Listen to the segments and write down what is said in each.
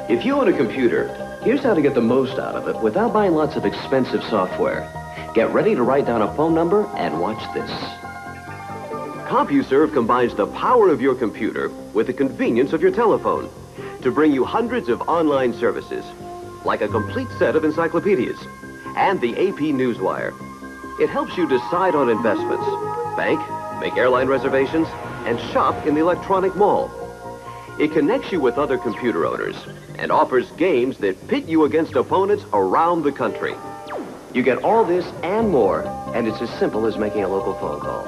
If you own a computer, here's how to get the most out of it without buying lots of expensive software. Get ready to write down a phone number and watch this. CompuServe combines the power of your computer with the convenience of your telephone to bring you hundreds of online services, like a complete set of encyclopedias and the AP Newswire. It helps you decide on investments, bank, make airline reservations, and shop in the electronic mall. It connects you with other computer owners and offers games that pit you against opponents around the country. You get all this and more, and it's as simple as making a local phone call.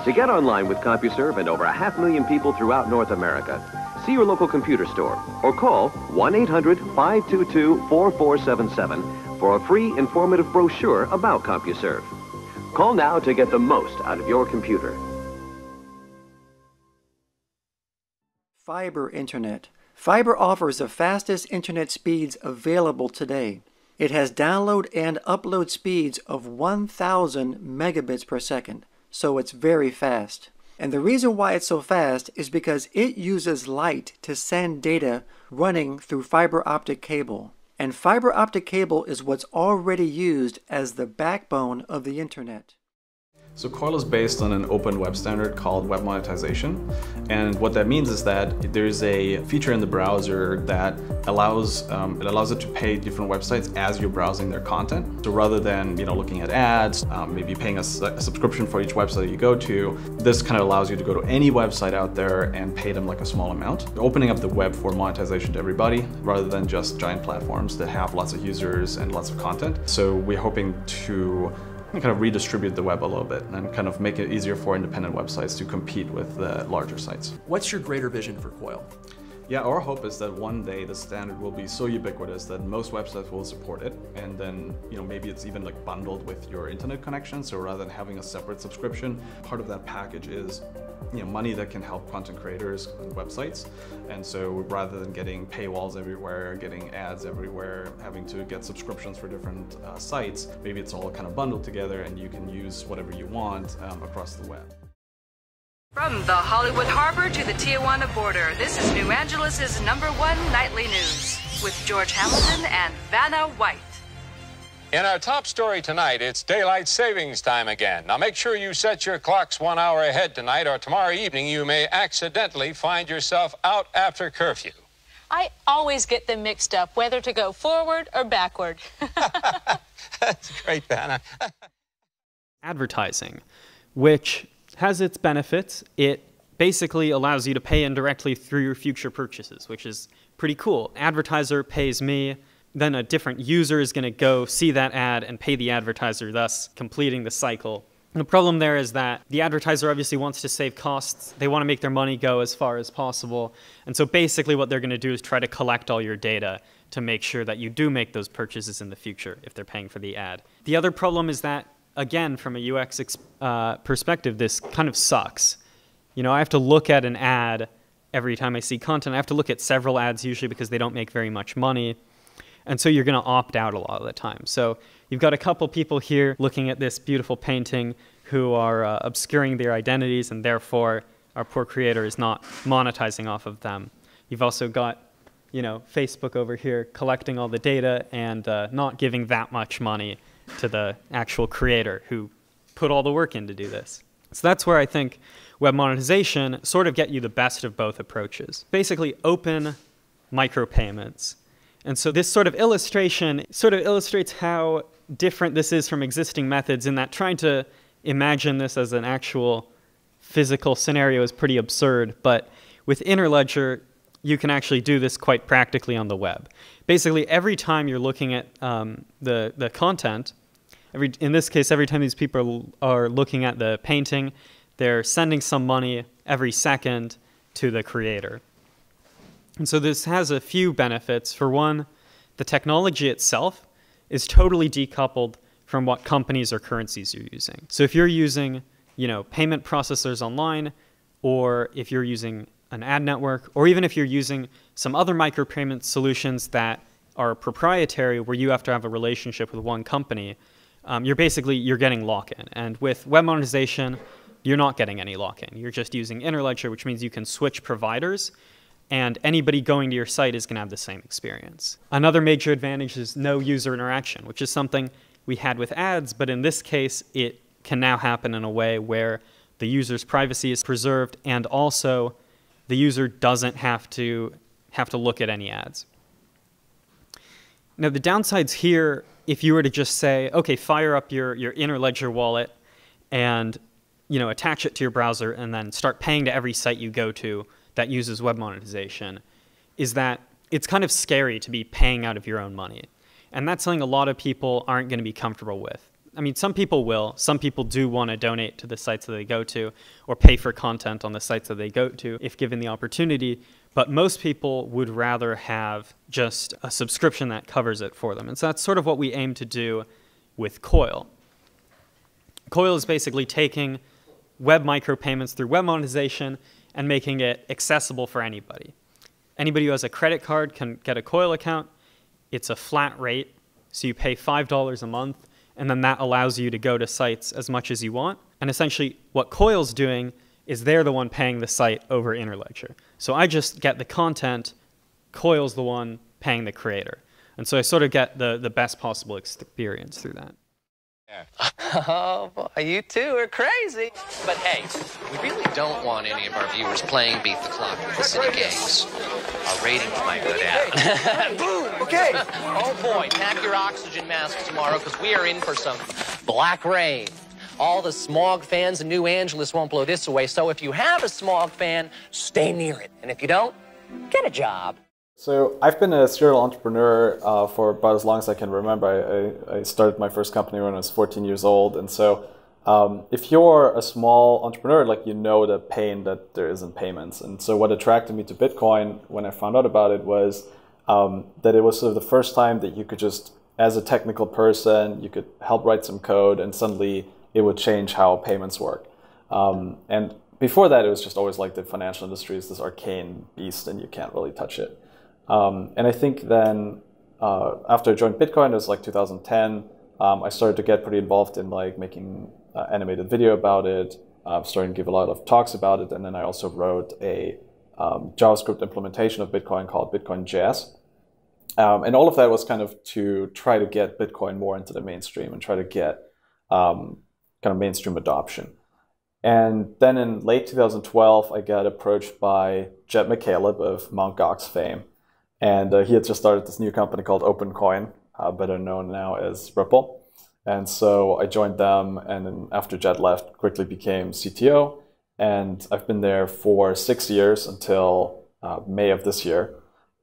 To get online with CompuServe and over 500,000 people throughout North America, see your local computer store or call 1-800-522-4477 for a free informative brochure about CompuServe. Call now to get the most out of your computer. Fiber Internet. Fiber offers the fastest internet speeds available today. It has download and upload speeds of 1,000 megabits per second, so it's very fast. And the reason why it's so fast is because it uses light to send data running through fiber optic cable. And fiber optic cable is what's already used as the backbone of the internet. So Coil is based on an open web standard called web monetization. And what that means is that there's a feature in the browser that allows it to pay different websites as you're browsing their content. So rather than looking at ads, maybe paying a subscription for each website you go to, this kind of allows you to go to any website out there and pay them like a small amount, opening up the web for monetization to everybody rather than just giant platforms that have lots of users and lots of content. So we're hoping to kind of redistribute the web a little bit and kind of make it easier for independent websites to compete with the larger sites. What's your greater vision for Coil? Yeah, our hope is that one day the standard will be so ubiquitous that most websites will support it, and then maybe it's even like bundled with your internet connection. So rather than having a separate subscription, part of that package is money that can help content creators and websites. And so rather than getting paywalls everywhere, getting ads everywhere, having to get subscriptions for different sites, maybe it's all kind of bundled together and you can use whatever you want across the web. From the Hollywood Harbor to the Tijuana border, this is New Angeles' #1 nightly news with George Hamilton and Vanna White. In our top story tonight, it's daylight savings time again. Now make sure you set your clocks 1 hour ahead tonight, or tomorrow evening you may accidentally find yourself out after curfew. I always get them mixed up, whether to go forward or backward. That's great, Vanna. Advertising, which has its benefits. It basically allows you to pay indirectly through your future purchases, which is pretty cool. Advertiser pays me, then a different user is going to go see that ad and pay the advertiser, thus completing the cycle. And the problem there is that the advertiser obviously wants to save costs. They want to make their money go as far as possible. And so basically what they're going to do is try to collect all your data to make sure that you do make those purchases in the future if they're paying for the ad. The other problem is that, again, from a UX perspective, this kind of sucks. I have to look at an ad every time I see content. I have to look at several ads usually because they don't make very much money. And so you're going to opt out a lot of the time. So you've got a couple people here looking at this beautiful painting who are obscuring their identities, and therefore our poor creator is not monetizing off of them. You've also got Facebook over here collecting all the data and not giving that much money to the actual creator who put all the work in to do this. So that's where I think web monetization sort of get you the best of both approaches. Basically open micropayments. And so this sort of illustration sort of illustrates how different this is from existing methods, in that trying to imagine this as an actual physical scenario is pretty absurd. But with Interledger, you can actually do this quite practically on the web. Basically, every time you're looking at the content, in this case, every time these people are looking at the painting, they're sending some money every second to the creator. And so this has a few benefits. For one, the technology itself is totally decoupled from what companies or currencies you're using. So if you're using, payment processors online, or if you're using an ad network, or even if you're using some other micropayment solutions that are proprietary where you have to have a relationship with one company, you're getting lock-in. And with web monetization, you're not getting any lock-in. You're just using Interledger, which means you can switch providers and anybody going to your site is going to have the same experience. Another major advantage is no user interaction, which is something we had with ads, but in this case, it can now happen in a way where the user's privacy is preserved, and also the user doesn't have to look at any ads. Now, the downsides here, if you were to just say, okay, fire up your Interledger wallet and attach it to your browser and then start paying to every site you go to that uses web monetization, is that it's kind of scary to be paying out of your own money. And that's something a lot of people aren't going to be comfortable with. I mean, some people will. Some people do want to donate to the sites that they go to or pay for content on the sites that they go to if given the opportunity. But most people would rather have just a subscription that covers it for them. And so that's sort of what we aim to do with Coil. Coil is basically taking web micropayments through web monetization and making it accessible for anybody. Anybody who has a credit card can get a Coil account. It's a flat rate, so you pay $5 a month, and then that allows you to go to sites as much as you want. And essentially, what Coil's doing is they're the one paying the site over Interledger. So I just get the content, Coil's the one paying the creator. And so I sort of get the best possible experience through that. Oh, boy, you two are crazy. But hey, we really don't want any of our viewers playing Beat the Clock with the city games. Our ratings might go down. Boom! Okay. Oh, boy, pack your oxygen masks tomorrow, because we are in for some black rain. All the smog fans in New Angeles won't blow this away, so if you have a smog fan, stay near it. And if you don't, get a job. So I've been a serial entrepreneur for about as long as I can remember. I started my first company when I was 14 years old. And so if you're a small entrepreneur, like, you know the pain that there is in payments. And so what attracted me to Bitcoin when I found out about it was that it was sort of the first time that you could just, as a technical person, you could help write some code and suddenly it would change how payments work. And before that, it was just always like the financial industry is this arcane beast and you can't really touch it. And I think then after I joined Bitcoin, it was like 2010, I started to get pretty involved in like making animated video about it, starting to give a lot of talks about it. And then I also wrote a JavaScript implementation of Bitcoin called Bitcoin.js. And all of that was kind of to try to get Bitcoin more into the mainstream and try to get kind of mainstream adoption. And then in late 2012, I got approached by Jed McCaleb of Mt. Gox fame. And he had just started this new company called OpenCoin, better known now as Ripple. And so I joined them, and then after Jed left, quickly became CTO. And I've been there for 6 years until May of this year.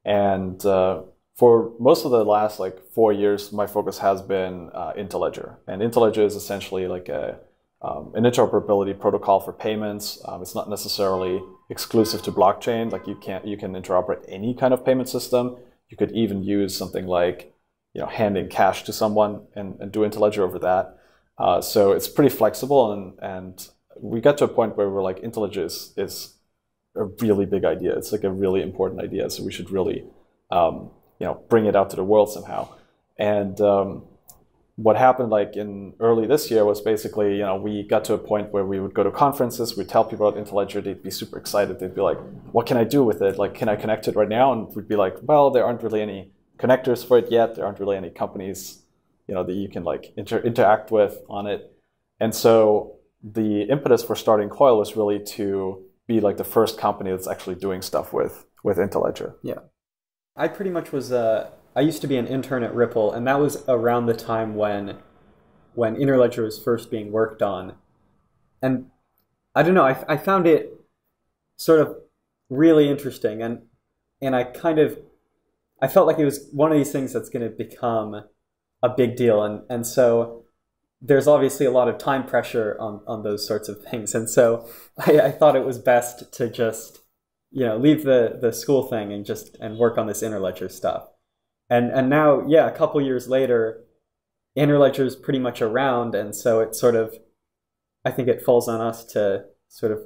And for most of the last 4 years, my focus has been Interledger. And Interledger is essentially like an interoperability protocol for payments. It's not necessarily exclusive to blockchain. Like you can interoperate any kind of payment system. You could even use something like handing cash to someone and do Interledger over that. So it's pretty flexible, and we got to a point where we're like, Interledger is a really big idea. It's like a really important idea. So we should really bring it out to the world somehow. And what happened in early this year was basically, we got to a point where we would go to conferences, we'd tell people about Interledger, they'd be super excited. They'd be like, what can I do with it? Like, can I connect it right now? And we'd be like, well, there aren't really any connectors for it yet. There aren't really any companies, that you can interact with on it. And so the impetus for starting Coil was really to be like the first company that's actually doing stuff with Interledger. Yeah. I pretty much was I used to be an intern at Ripple, and that was around the time when Interledger was first being worked on. And I don't know, I found it sort of really interesting, and I felt like it was one of these things that's going to become a big deal. And so there's obviously a lot of time pressure on those sorts of things. And so I thought it was best to just, leave the school thing and work on this Interledger stuff. And now, yeah, a couple years later, Interledger is pretty much around, and so it sort of, I think it falls on us to sort of,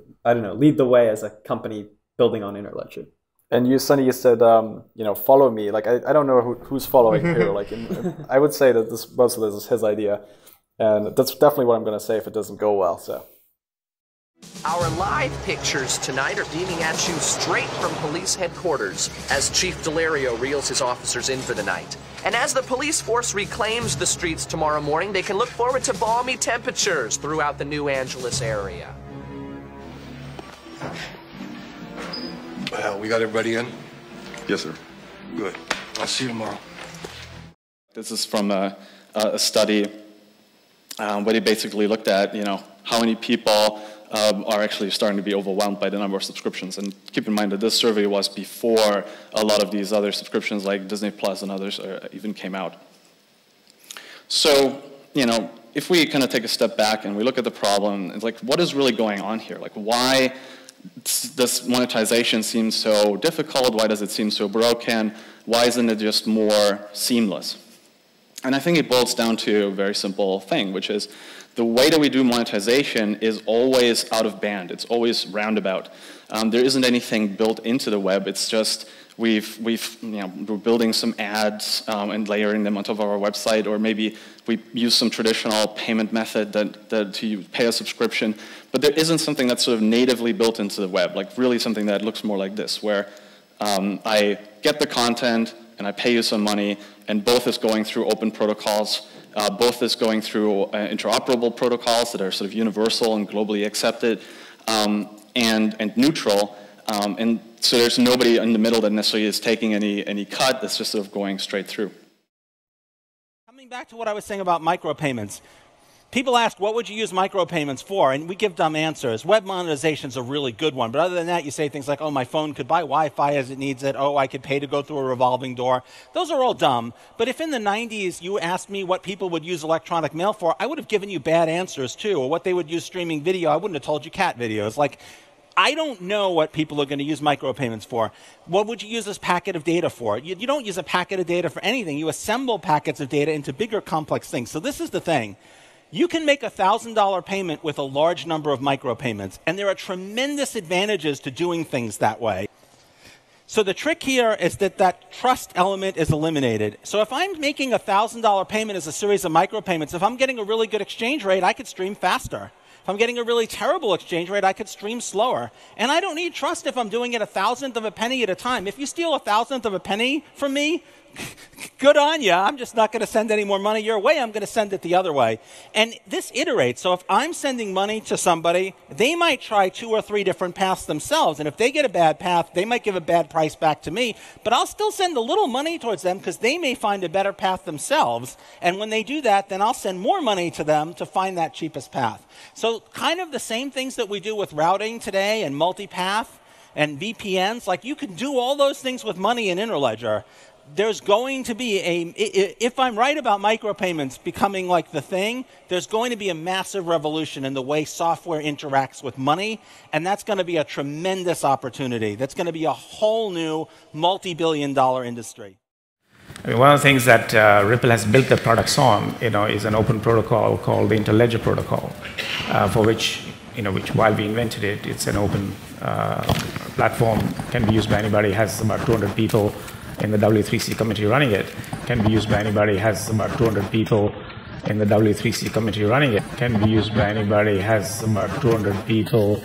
lead the way as a company building on Interledger. And Sonny, you said, follow me. Like, I don't know who's following who. I would say that most of this is his idea, and that's definitely what I'm going to say if it doesn't go well. So. Our live pictures tonight are beaming at you straight from police headquarters as Chief Delario reels his officers in for the night. And as the police force reclaims the streets tomorrow morning, they can look forward to balmy temperatures throughout the New Angeles area. Well, we got everybody in? Yes, sir. Good. I'll see you tomorrow. This is from a study where they basically looked at, how many people are actually starting to be overwhelmed by the number of subscriptions. And keep in mind that this survey was before a lot of these other subscriptions like Disney Plus and others even came out. So, if we kind of take a step back and we look at the problem, it's like, what is really going on here? Like, why does monetization seem so difficult? Why does it seem so broken? Why isn't it just more seamless? And I think it boils down to a very simple thing, which is the way that we do monetization is always out of band. It's always roundabout. There isn't anything built into the web. It's just we're building some ads and layering them on top of our website, or maybe we use some traditional payment method to pay a subscription. But there isn't something that's sort of natively built into the web, like really something that looks more like this, where I get the content and I pay you some money, and both is going through open protocols. Both is going through interoperable protocols that are sort of universal and globally accepted, and neutral. And so there's nobody in the middle that necessarily is taking any cut. That's just sort of going straight through. Coming back to what I was saying about micropayments, people ask, what would you use micropayments for? And we give dumb answers. Web monetization is a really good one. But other than that, you say things like, oh, my phone could buy Wi-Fi as it needs it. Oh, I could pay to go through a revolving door. Those are all dumb. But if in the 90s you asked me what people would use electronic mail for, I would have given you bad answers too. Or what they would use streaming video, I wouldn't have told you cat videos. Like, I don't know what people are going to use micropayments for. What would you use this packet of data for? You don't use a packet of data for anything. You assemble packets of data into bigger, complex things. So this is the thing. You can make a $1,000 payment with a large number of micropayments, and there are tremendous advantages to doing things that way. So the trick here is that trust element is eliminated. So if I'm making a $1,000 payment as a series of micropayments, if I'm getting a really good exchange rate, I could stream faster. If I'm getting a really terrible exchange rate, I could stream slower. And I don't need trust if I'm doing it a thousandth of a penny at a time. If you steal a thousandth of a penny from me, good on you. I'm just not going to send any more money your way. I'm going to send it the other way. And this iterates. So if I'm sending money to somebody, they might try 2 or 3 different paths themselves. And if they get a bad path, they might give a bad price back to me. But I'll still send a little money towards them because they may find a better path themselves. And when they do that, then I'll send more money to them to find that cheapest path. So kind of the same things that we do with routing today and multipath and VPNs. Like, you can do all those things with money in Interledger. There's going to be if I'm right about micropayments becoming like the thing, there's going to be a massive revolution in the way software interacts with money, and that's going to be a tremendous opportunity. That's going to be a whole new multi-billion-dollar industry. I mean, one of the things that Ripple has built their products on, is an open protocol called the Interledger protocol, for which while we invented it, it's an open platform, can be used by anybody, has about 200 people in the W3C committee running it, can be used by anybody, has about 200 people in the W3C committee running it, can be used by anybody, has about 200 people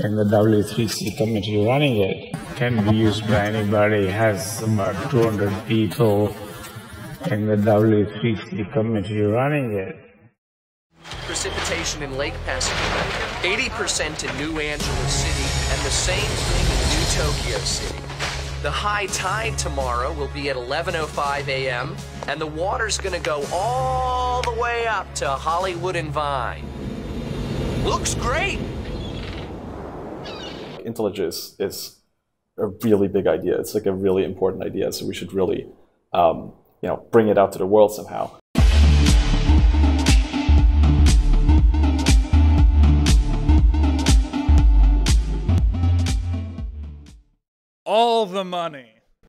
in the W3C committee running it, can be used by anybody, has about 200 people in the W3C committee running it. Precipitation in Lake Pasadena, 80% in New Angeles City, and the same thing in New Tokyo City. The high tide tomorrow will be at 11:05 a.m., and the water's going to go all the way up to Hollywood and Vine. Looks great! Interledger is a really big idea. It's like a really important idea, so we should really bring it out to the world somehow. All the money.